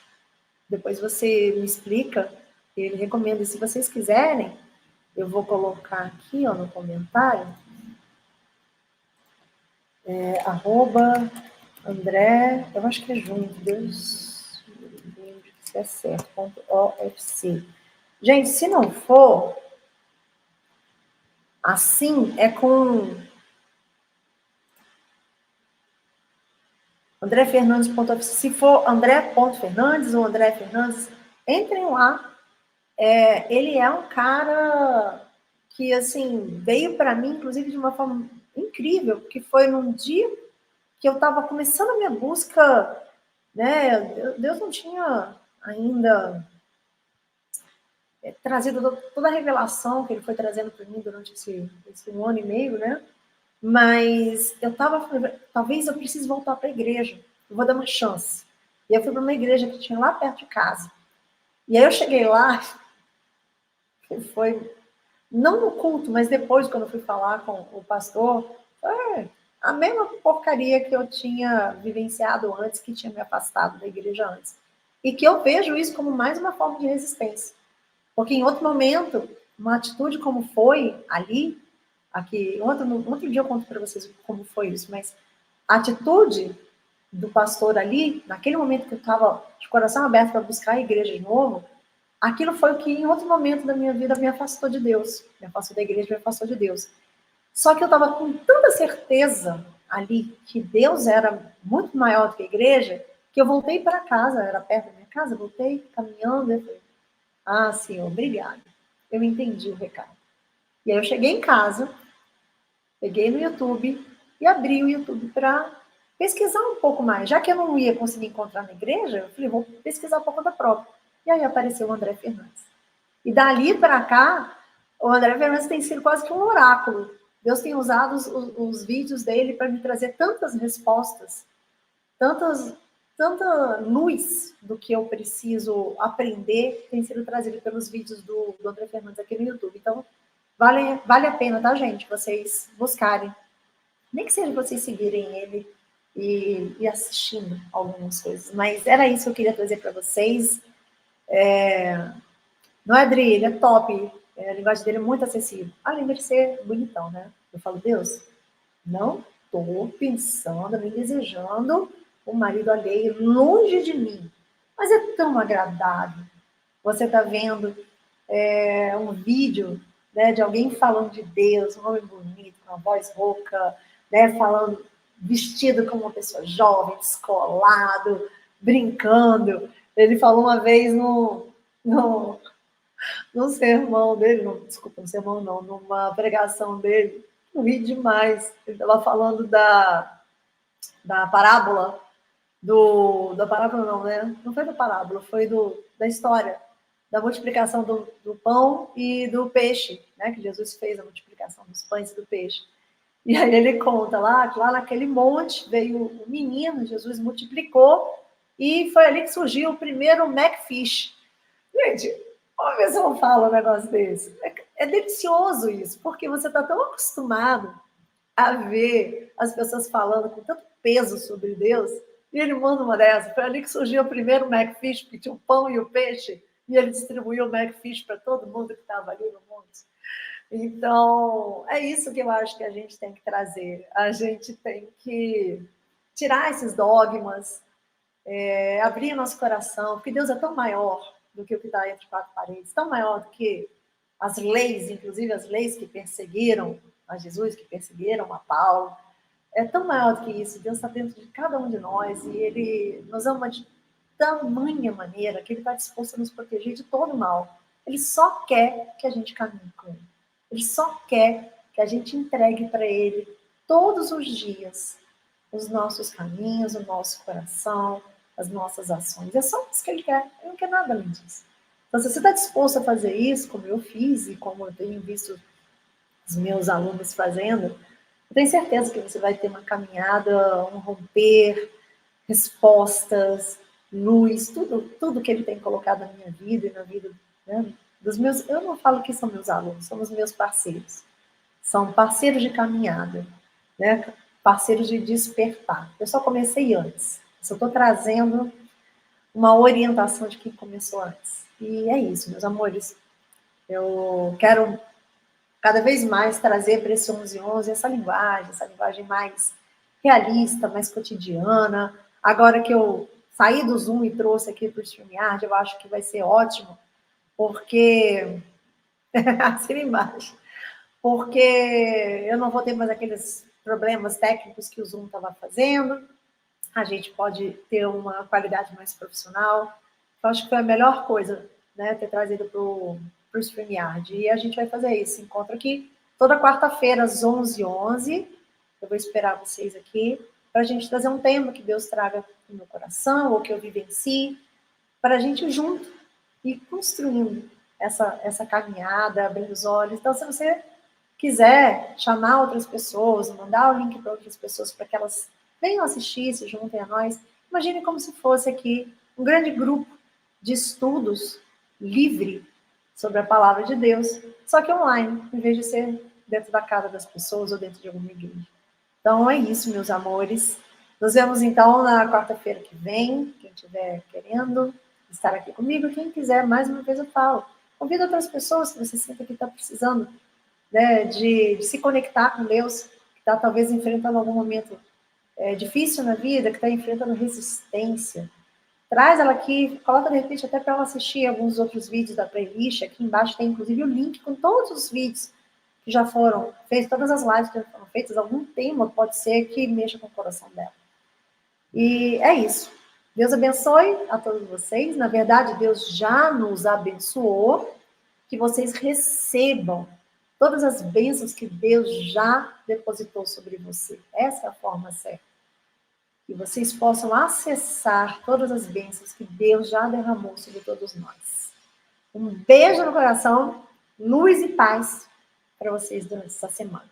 depois você me explica, ele recomenda. E se vocês quiserem, eu vou colocar aqui no comentário, @ André, eu acho que é junto, Deus se é certo, .ofc. Gente, se não for, assim é com André Fernandes.ofc. Se for André.Fernandes ou André Fernandes, entrem lá. Ele é um cara que, assim, veio para mim, inclusive, de uma forma incrível, que foi num dia que eu estava começando a minha busca, né? Deus não tinha ainda trazido toda a revelação que ele foi trazendo para mim durante esse 1 ano e meio, né? Mas eu estava, talvez eu precise voltar para a igreja, eu vou dar uma chance. E eu fui para uma igreja que tinha lá perto de casa. E aí eu cheguei lá, foi não no culto, mas depois, quando eu fui falar com o pastor, foi a mesma porcaria que eu tinha vivenciado antes, que tinha me afastado da igreja antes. E que eu vejo isso como mais uma forma de resistência. Porque em outro momento, uma atitude como foi ali, aqui, outro dia eu conto para vocês como foi isso, mas a atitude do pastor ali, naquele momento que eu estava de coração aberto para buscar a igreja de novo, aquilo foi o que em outro momento da minha vida me afastou de Deus, me afastou da igreja, me afastou de Deus. Só que eu estava com tanta certeza ali que Deus era muito maior do que a igreja, que eu voltei para casa, era perto da minha casa, voltei caminhando, e falei, ah, Senhor, obrigada. Eu entendi o recado. E aí eu cheguei em casa, peguei no YouTube e abri o YouTube para pesquisar um pouco mais. Já que eu não ia conseguir encontrar na igreja, eu falei, vou pesquisar por conta própria. E aí apareceu o André Fernandes. E dali para cá, o André Fernandes tem sido quase que um oráculo. Deus tem usado os vídeos dele para me trazer tantas respostas, tanta luz do que eu preciso aprender, tem sido trazido pelos vídeos do André Fernandes aqui no YouTube. Então, vale a pena, tá, gente? Vocês buscarem. Nem que seja vocês seguirem ele e assistindo algumas coisas. Mas era isso que eu queria trazer para vocês. Não é, Adri? Ele é top. A linguagem dele é muito acessível. Além de ser bonitão, né? Eu falo, Deus, não estou pensando, nem desejando um marido alheio longe de mim. Mas é tão agradável. Você está vendo um vídeo, né, de alguém falando de Deus, um homem bonito, com uma voz rouca, né, falando, vestido como uma pessoa jovem, descolado, brincando. Ele falou uma vez no sermão dele, desculpa, no sermão não, numa pregação dele, eu ri demais. Ele estava falando da parábola, da parábola não, né? Não foi da parábola, foi da história, da multiplicação do pão e do peixe, né? Que Jesus fez a multiplicação dos pães e do peixe. E aí ele conta lá que lá naquele monte veio um menino, Jesus multiplicou, e foi ali que surgiu o primeiro Macfish. Gente, uma vez eu falo um negócio desse. É delicioso isso, porque você está tão acostumado a ver as pessoas falando com tanto peso sobre Deus, e ele manda uma dessa. Foi ali que surgiu o primeiro Macfish, que tinha o pão e o peixe, e ele distribuiu o Macfish para todo mundo que estava ali no mundo. Então, é isso que eu acho que a gente tem que trazer. A gente tem que tirar esses dogmas, abrir nosso coração, porque Deus é tão maior do que o que está entre quatro paredes, tão maior do que as leis, inclusive as leis que perseguiram a Jesus, que perseguiram a Paulo. É tão maior do que isso. Deus está dentro de cada um de nós e Ele nos ama de tamanha maneira que Ele está disposto a nos proteger de todo mal. Ele só quer que a gente caminhe com Ele. Ele só quer que a gente entregue para Ele todos os dias os nossos caminhos, o nosso coração, as nossas ações. É só isso que Ele quer. Ele não quer nada além disso. Então, se você está disposto a fazer isso, como eu fiz e como eu tenho visto os meus alunos fazendo, eu tenho certeza que você vai ter uma caminhada, um romper, respostas, luz, tudo que ele tem colocado na minha vida e na vida, né, dos meus. Eu não falo que são meus alunos, são os meus parceiros. São parceiros de caminhada, né? Parceiros de despertar. Eu só comecei antes. Eu só estou trazendo uma orientação de quem começou antes. E é isso, meus amores. Eu quero cada vez mais trazer para esse 11 essa linguagem mais realista, mais cotidiana. Agora que eu saí do Zoom e trouxe aqui para o StreamYard, eu acho que vai ser ótimo, porque... assina embaixo. Porque eu não vou ter mais aqueles problemas técnicos que o Zoom estava fazendo. A gente pode ter uma qualidade mais profissional. Então, acho que foi a melhor coisa, né, ter trazido para o StreamYard. E a gente vai fazer esse encontro aqui toda quarta-feira, às 11h11. Eu vou esperar vocês aqui para a gente trazer um tema que Deus traga no meu coração, ou que eu vivencie, para a gente junto ir construindo essa caminhada, abrindo os olhos. Então, se você quiser chamar outras pessoas, mandar o link para outras pessoas para que elas venham assistir, se juntem a nós, imagine como se fosse aqui um grande grupo de estudos livre sobre a palavra de Deus, só que online, em vez de ser dentro da casa das pessoas ou dentro de alguma igreja. Então é isso, meus amores. Nos vemos então na quarta-feira que vem, quem estiver querendo estar aqui comigo, quem quiser, mais uma vez eu falo, convida outras pessoas que você sinta que está precisando, né, de se conectar com Deus, que está talvez enfrentando algum momento difícil na vida, que está enfrentando resistência. Traz ela aqui, coloca de repente até para ela assistir alguns outros vídeos da playlist. Aqui embaixo tem inclusive o link com todos os vídeos que já foram feitos, todas as lives que já foram feitas, algum tema pode ser que mexa com o coração dela. E é isso. Deus abençoe a todos vocês. Na verdade, Deus já nos abençoou, que vocês recebam todas as bênçãos que Deus já depositou sobre você. Essa é a forma certa. Que vocês possam acessar todas as bênçãos que Deus já derramou sobre todos nós. Um beijo no coração, luz e paz para vocês durante essa semana.